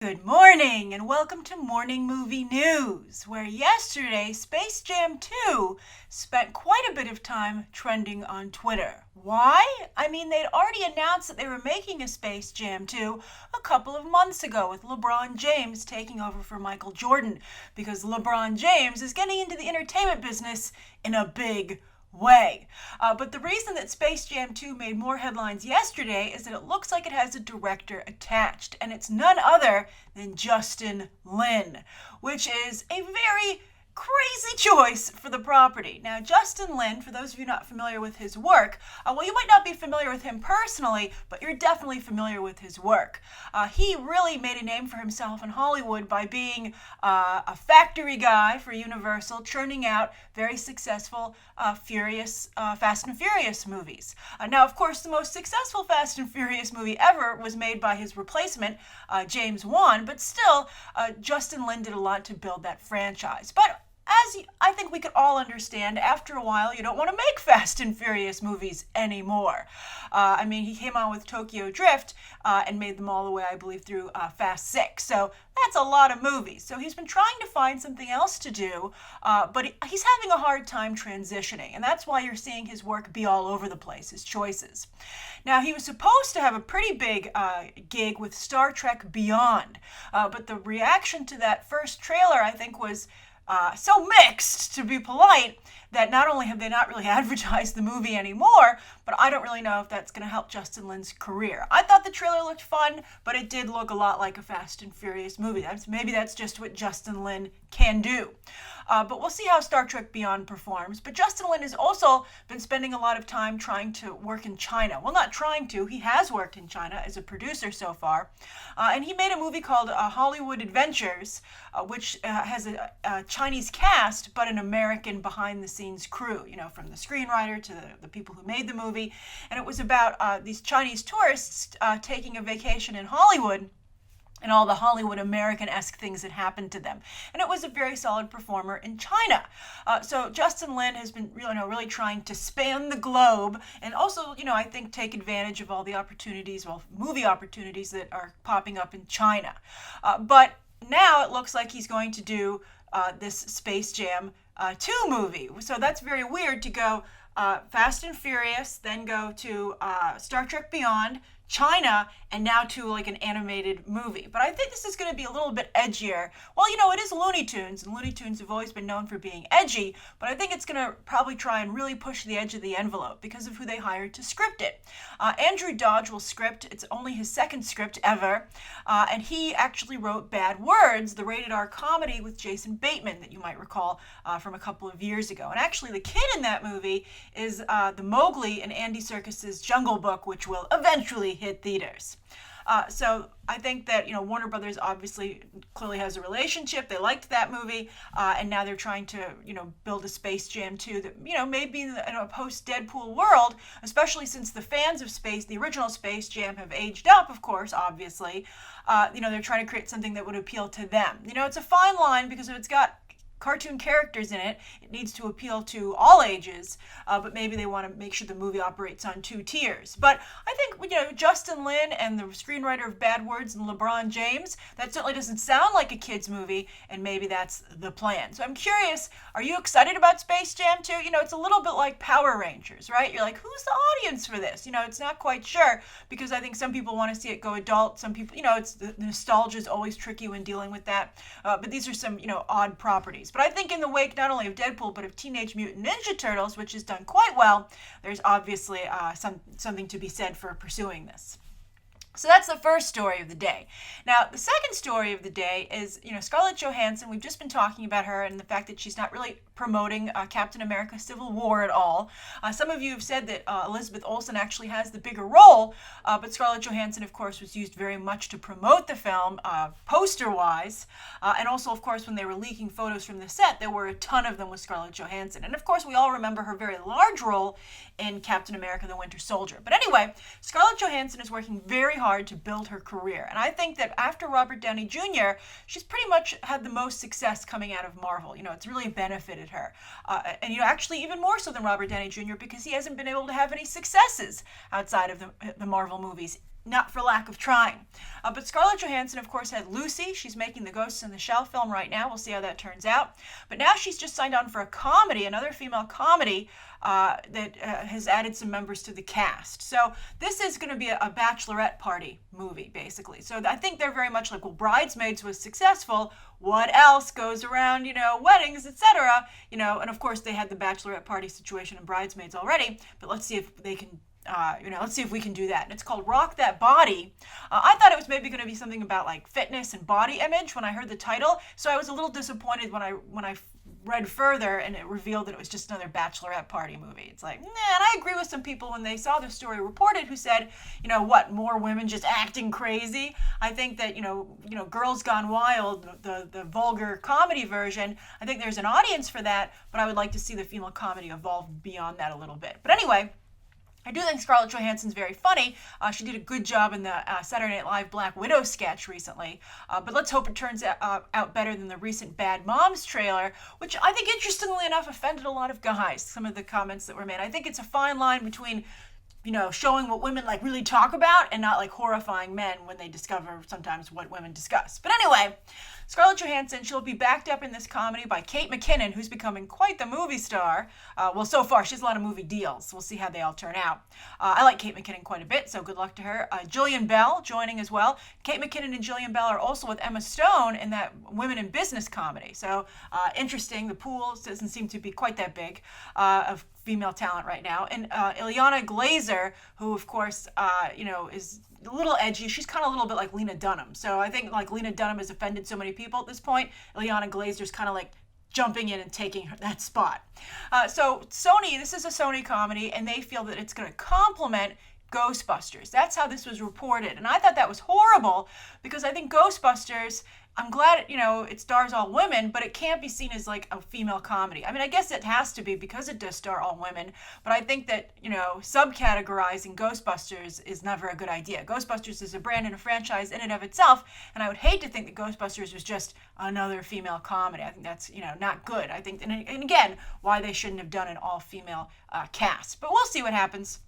Good morning and welcome to Morning Movie News, where yesterday Space Jam 2 spent quite a bit of time trending on Twitter. Why? They'd already announced that they were making a Space Jam 2 a couple of months ago with LeBron James taking over for Michael Jordan, because LeBron James is getting into the entertainment business in a big way. But the reason that Space Jam 2 made more headlines yesterday is that it looks like it has a director attached, and it's none other than Justin Lin, which is a very crazy choice for the property. Now, Justin Lin, for those of you not familiar with his work, you might not be familiar with him personally, but you're definitely familiar with his work. He really made a name for himself in Hollywood by being a factory guy for Universal, churning out very successful Fast and Furious movies. Now, of course, the most successful Fast and Furious movie ever was made by his replacement, James Wan, but still, Justin Lin did a lot to build that franchise. But as I think we could all understand, after a while, you don't want to make Fast and Furious movies anymore. He came on with Tokyo Drift and made them all the way, I believe, through Fast 6. So that's a lot of movies. So he's been trying to find something else to do, but he's having a hard time transitioning. And that's why you're seeing his work be all over the place, his choices. Now, he was supposed to have a pretty big gig with Star Trek Beyond, but the reaction to that first trailer, I think, was so mixed, to be polite, that not only have they not really advertised the movie anymore, but I don't really know if that's going to help Justin Lin's career. I thought the trailer looked fun, but it did look a lot like a Fast and Furious movie. Maybe that's just what Justin Lin can do. But we'll see how Star Trek Beyond performs. But Justin Lin has also been spending a lot of time trying to work in China. Well, not trying to. He has worked in China as a producer so far. And he made a movie called Hollywood Adventures, which has a Chinese cast, but an American behind-the-scenes crew, from the screenwriter to the people who made the movie. And it was about these Chinese tourists taking a vacation in Hollywood and all the Hollywood American-esque things that happened to them. And it was a very solid performer in China. So Justin Lin has been really trying to span the globe and also, I think, take advantage of all the movie opportunities that are popping up in China. But now it looks like he's going to do this Space Jam 2 movie. So that's very weird to go Fast and Furious, then go to Star Trek Beyond, China, and now to like an animated movie. But I think this is going to be a little bit edgier. Well, it is Looney Tunes, and Looney Tunes have always been known for being edgy, but I think it's going to probably try and really push the edge of the envelope because of who they hired to script it. Andrew Dodge will script. It's only his second script ever, and he actually wrote Bad Words, the rated R comedy with Jason Bateman that you might recall from a couple of years ago. And actually the kid in that movie is the Mowgli in Andy Serkis's Jungle Book, which will eventually hit theaters. So I think that, Warner Brothers obviously clearly has a relationship. They liked that movie, and now they're trying to, build a Space Jam 2 that, maybe in a post-Deadpool world, especially since the fans of the original Space Jam have aged up, of course, obviously. They're trying to create something that would appeal to them. It's a fine line because if it's got cartoon characters in it, it needs to appeal to all ages, but maybe they want to make sure the movie operates on two tiers. But I think, Justin Lin and the screenwriter of Bad Words and LeBron James, that certainly doesn't sound like a kid's movie, and maybe that's the plan. So I'm curious, are you excited about Space Jam 2? It's a little bit like Power Rangers, right? You're like, who's the audience for this? It's not quite sure, because I think some people want to see it go adult, some people, it's the nostalgia is always tricky when dealing with that, but these are some, odd properties. But I think in the wake not only of Deadpool, but of Teenage Mutant Ninja Turtles, which has done quite well, there's obviously something to be said for pursuing this. So that's the first story of the day. Now, the second story of the day is, Scarlett Johansson. We've just been talking about her and the fact that she's not really promoting Captain America Civil War at all. Some of you have said that Elizabeth Olsen actually has the bigger role, but Scarlett Johansson, of course, was used very much to promote the film, poster-wise. And also, of course, when they were leaking photos from the set, there were a ton of them with Scarlett Johansson. And, of course, we all remember her very large role in Captain America the Winter Soldier. But anyway, Scarlett Johansson is working very hard to build her career. And I think that after Robert Downey Jr., she's pretty much had the most success coming out of Marvel. It's really benefited her. And actually even more so than Robert Downey Jr., because he hasn't been able to have any successes outside of the Marvel movies. not for lack of trying. But Scarlett Johansson, of course, had Lucy. She's making the Ghosts in the Shell film right now. We'll see how that turns out. But now she's just signed on for a comedy, another female comedy, that has added some members to the cast. So this is going to be a bachelorette party movie, basically. So I think they're very much like, well, Bridesmaids was successful. What else goes around, weddings, etc. And of course they had the bachelorette party situation in Bridesmaids already. But let's see if they can let's see if we can do that. And it's called Rock That Body. I thought it was maybe going to be something about like fitness and body image when I heard the title. So I was a little disappointed when I read further and it revealed that it was just another bachelorette party movie. It's like, nah, and I agree with some people when they saw the story reported who said, more women just acting crazy. I think that, Girls Gone Wild, the vulgar comedy version, I think there's an audience for that, but I would like to see the female comedy evolve beyond that a little bit. But anyway, I do think Scarlett Johansson's very funny. She did a good job in the Saturday Night Live Black Widow sketch recently. But let's hope it turns out better than the recent Bad Moms trailer, which I think, interestingly enough, offended a lot of guys, some of the comments that were made. I think it's a fine line between showing what women like really talk about and not like horrifying men when they discover sometimes what women discuss. But anyway, Scarlett Johansson, she'll be backed up in this comedy by Kate McKinnon, who's becoming quite the movie star. So far, she has a lot of movie deals. We'll see how they all turn out. I like Kate McKinnon quite a bit, so good luck to her. Jillian Bell joining as well. Kate McKinnon and Jillian Bell are also with Emma Stone in that Women in Business comedy. So interesting. The pool doesn't seem to be quite that big of female talent right now. And Ileana Glazer, who of course, is a little edgy. She's kind of a little bit like Lena Dunham. So I think like Lena Dunham has offended so many people at this point. Ileana Glazer's kind of like jumping in and taking that spot. So Sony, this is a Sony comedy, and they feel that it's going to complement Ghostbusters. That's how this was reported. And I thought that was horrible because I think Ghostbusters, I'm glad, it stars all women, but it can't be seen as like a female comedy. I mean, I guess it has to be because it does star all women, but I think that, subcategorizing Ghostbusters is never a good idea. Ghostbusters is a brand and a franchise in and of itself, and I would hate to think that Ghostbusters was just another female comedy. I think that's, not good. I think, and again, why they shouldn't have done an all-female cast. But we'll see what happens.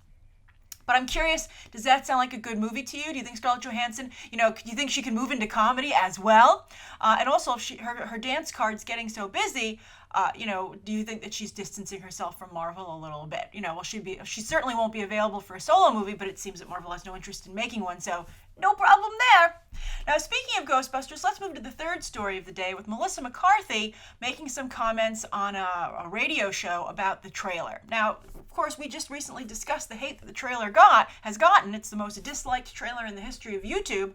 But I'm curious, does that sound like a good movie to you? Do you think Scarlett Johansson, do you think she can move into comedy as well? And also, if her dance card's getting so busy, do you think that she's distancing herself from Marvel a little bit? She certainly won't be available for a solo movie, but it seems that Marvel has no interest in making one, so no problem there. Now, speaking of Ghostbusters, let's move to the third story of the day with Melissa McCarthy making some comments on a radio show about the trailer. Now, of course, we just recently discussed the hate that the trailer has gotten. It's the most disliked trailer in the history of YouTube.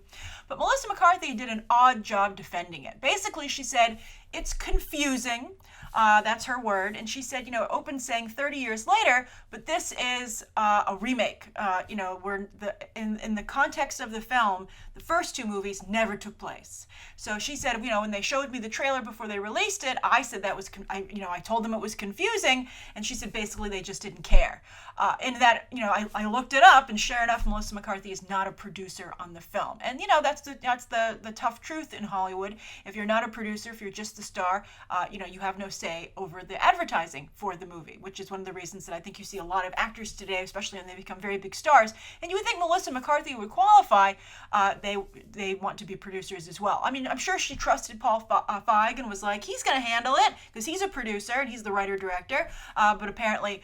But Melissa McCarthy did an odd job defending it. Basically, she said, it's confusing. That's her word. And she said, it opens saying 30 years later, but this is a remake. We're in the context of the film, the first two movies never took place. So she said, when they showed me the trailer before they released it, I said that was, I told them it was confusing. And she said, basically, they just didn't care. And that, I looked it up, and sure enough, Melissa McCarthy is not a producer on the film. And, that's the tough truth in Hollywood. If you're not a producer, if you're just the star, you have no say over the advertising for the movie, which is one of the reasons that I think you see a lot of actors today, especially when they become very big stars. And you would think Melissa McCarthy would qualify. They want to be producers as well. I mean, I'm sure she trusted Paul Feig and was like, he's going to handle it because he's a producer and he's the writer-director. But apparently,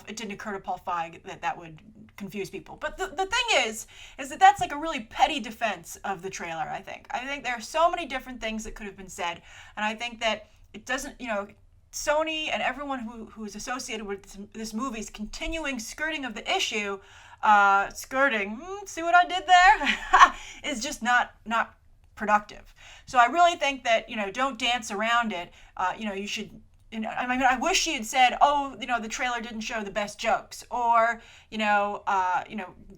it didn't occur to Paul Feig that would confuse people. But the thing is that that's like a really petty defense of the trailer, I think. I think there are so many different things that could have been said. And I think that it doesn't, Sony and everyone who is associated with this movie's continuing skirting of the issue, see what I did there? Is just not productive. So I really think that, don't dance around it. You should, I wish she had said, the trailer didn't show the best jokes, or,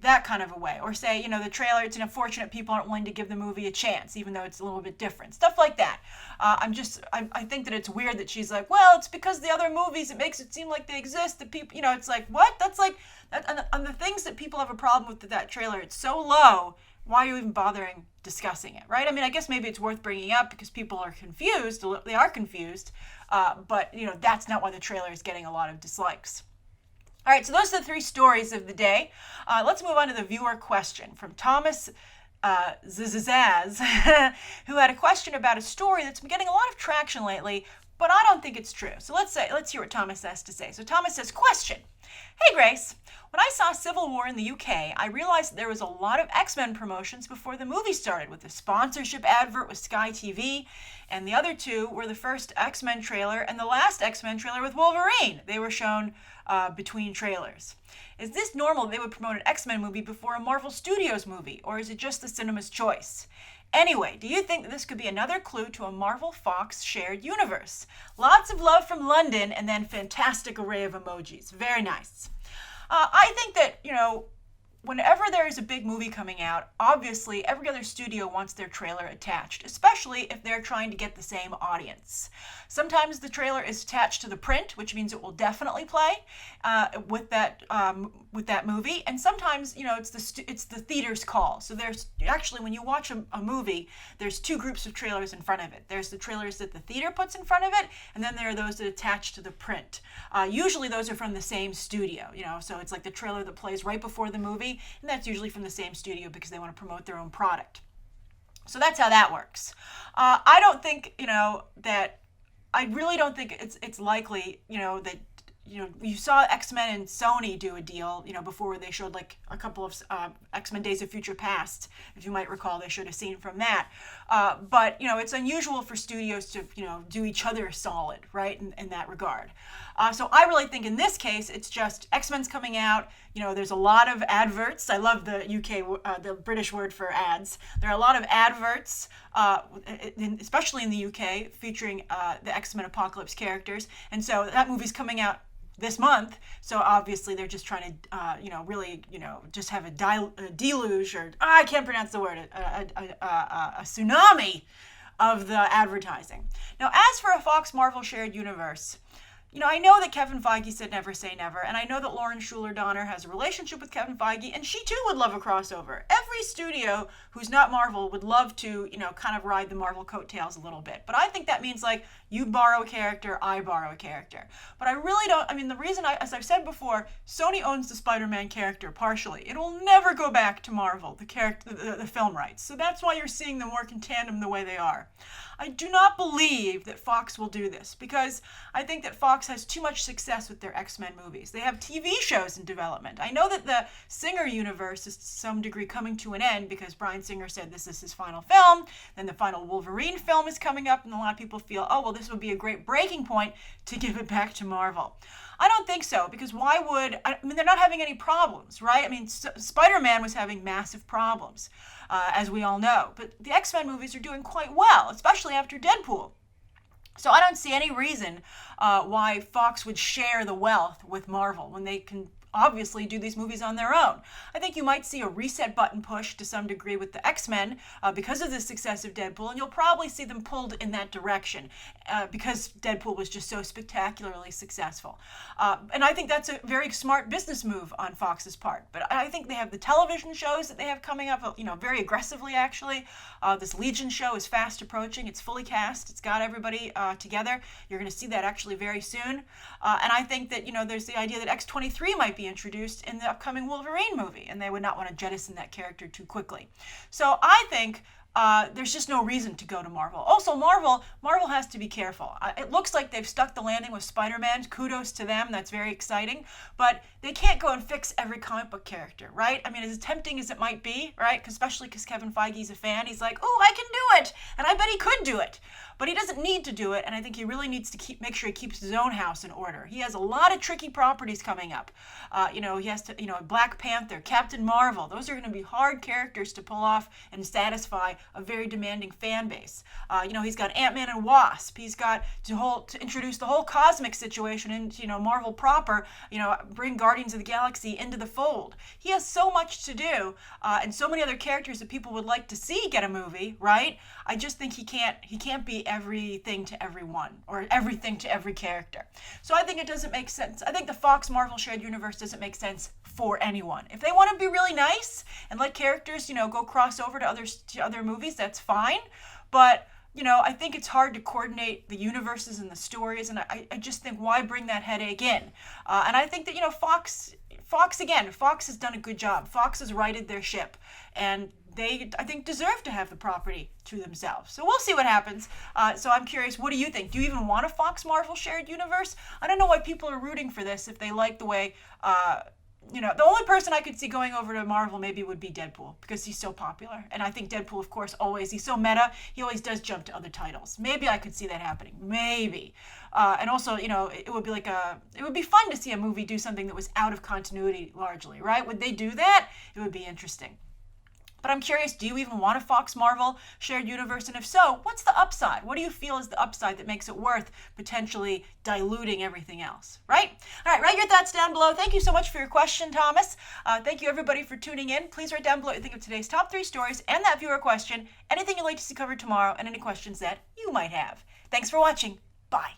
that kind of a way, or say, the trailer, it's unfortunate people aren't willing to give the movie a chance, even though it's a little bit different, stuff like that. I think that it's weird that she's like, well, it's because the other movies, it makes it seem like they exist, that people, it's like, what? That's like, on the things that people have a problem with that trailer, it's so low, why are you even bothering discussing it, right? I mean, I guess maybe it's worth bringing up because people are confused. They are confused, but that's not why the trailer is getting a lot of dislikes. All right, so those are the three stories of the day. Let's move on to the viewer question from Thomas Zazaz, who had a question about a story that's been getting a lot of traction lately, but I don't think it's true. So let's hear what Thomas has to say. So Thomas says, question. Hey Grace, when I saw Civil War in the UK, I realized there was a lot of X-Men promotions before the movie started, with the sponsorship advert with Sky TV, and the other two were the first X-Men trailer and the last X-Men trailer with Wolverine. They were shown between trailers. Is this normal they would promote an X-Men movie before a Marvel Studios movie, or is it just the cinema's choice? Anyway, do you think that this could be another clue to a Marvel-Fox shared universe? Lots of love from London, and then fantastic array of emojis. Very nice. I think that, whenever there is a big movie coming out, obviously every other studio wants their trailer attached, especially if they're trying to get the same audience. Sometimes the trailer is attached to the print, which means it will definitely play with that movie. And sometimes, it's the theater's call. So there's actually, when you watch a movie, there's two groups of trailers in front of it. There's the trailers that the theater puts in front of it, and then there are those that attach to the print. Usually those are from the same studio, so it's like the trailer that plays right before the movie, and that's usually from the same studio because they want to promote their own product. So that's how that works. I don't think, that I really don't think it's likely, that you saw X-Men and Sony do a deal, before they showed like a couple of X-Men Days of Future Past, if you might recall. They showed a scene from that. But, it's unusual for studios to, do each other solid, right, in that regard. So I really think in this case, it's just X-Men's coming out. There's a lot of adverts. I love the the British word for ads. There are a lot of adverts, especially in the UK, featuring the X-Men Apocalypse characters. And so that movie's coming out this month, so obviously they're just trying to, really, just have a deluge, or I can't pronounce the word, a tsunami of the advertising. Now, as for a Fox Marvel shared universe, I know that Kevin Feige said never say never, and I know that Lauren Schuler Donner has a relationship with Kevin Feige, and she too would love a crossover. Every studio who's not Marvel would love to, kind of ride the Marvel coattails a little bit. But I think that means, like, you borrow a character, I borrow a character. But I really don't, the reason, as I've said before, Sony owns the Spider-Man character partially. It will never go back to Marvel, the film rights. So that's why you're seeing them work in tandem the way they are. I do not believe that Fox will do this, because I think that Fox has too much success with their X-Men movies. They have TV shows in development. I know that the Singer universe is to some degree coming to an end because Bryan Singer said this is his final film. Then the final Wolverine film is coming up, and a lot of people feel, oh, well, this would be a great breaking point to give it back to Marvel. I don't think so, because why would, they're not having any problems, right? Spider-Man was having massive problems, as we all know. But the X-Men movies are doing quite well, especially after Deadpool. So I don't see any reason why Fox would share the wealth with Marvel when they can obviously do these movies on their own. I think you might see a reset button push to some degree with the X-Men because of the success of Deadpool, and you'll probably see them pulled in that direction because Deadpool was just so spectacularly successful. And I think that's a very smart business move on Fox's part. But I think they have the television shows that they have coming up, very aggressively, actually. This Legion show is fast approaching. It's fully cast. It's got everybody together. You're going to see that actually very soon. And I think that, there's the idea that X-23 might be introduced in the upcoming Wolverine movie, and they would not want to jettison that character too quickly. So I think there's just no reason to go to Marvel. Also, Marvel has to be careful. It looks like they've stuck the landing with Spider-Man. Kudos to them. That's very exciting. But they can't go and fix every comic book character, right? As tempting as it might be, right? Especially because Kevin Feige's a fan. He's like, oh, I can do it. And I bet he could do it. But he doesn't need to do it, and I think he really needs to make sure he keeps his own house in order. He has a lot of tricky properties coming up. He has to, Black Panther, Captain Marvel. Those are going to be hard characters to pull off and satisfy a very demanding fan base. He's got Ant-Man and Wasp. He's got to introduce the whole cosmic situation into, Marvel proper, bring Guardians of the Galaxy into the fold. He has so much to do, and so many other characters that people would like to see get a movie, right? I just think he can't be everything to everyone or everything to every character. So I think it doesn't make sense. I think the Fox Marvel shared universe doesn't make sense for anyone. If they want to be really nice and let characters, go cross over to other movies, that's fine. But I think it's hard to coordinate the universes and the stories, and I just think, why bring that headache in? And I think that, Fox has done a good job. Fox has righted their ship, and they, I think, deserve to have the property to themselves. So we'll see what happens. So I'm curious, what do you think? Do you even want a Fox Marvel shared universe? I don't know why people are rooting for this if they like the way, the only person I could see going over to Marvel maybe would be Deadpool, because he's so popular. And I think Deadpool, of course, he's so meta, he always does jump to other titles. Maybe I could see that happening. Maybe. And also, it would be it would be fun to see a movie do something that was out of continuity largely, right? Would they do that? It would be interesting. But I'm curious, do you even want a Fox Marvel shared universe? And if so, what's the upside? What do you feel is the upside that makes it worth potentially diluting everything else, right? All right, write your thoughts down below. Thank you so much for your question, Thomas. Thank you, everybody, for tuning in. Please write down below what you think of today's top 3 stories and that viewer question, anything you'd like to see covered tomorrow, and any questions that you might have. Thanks for watching. Bye.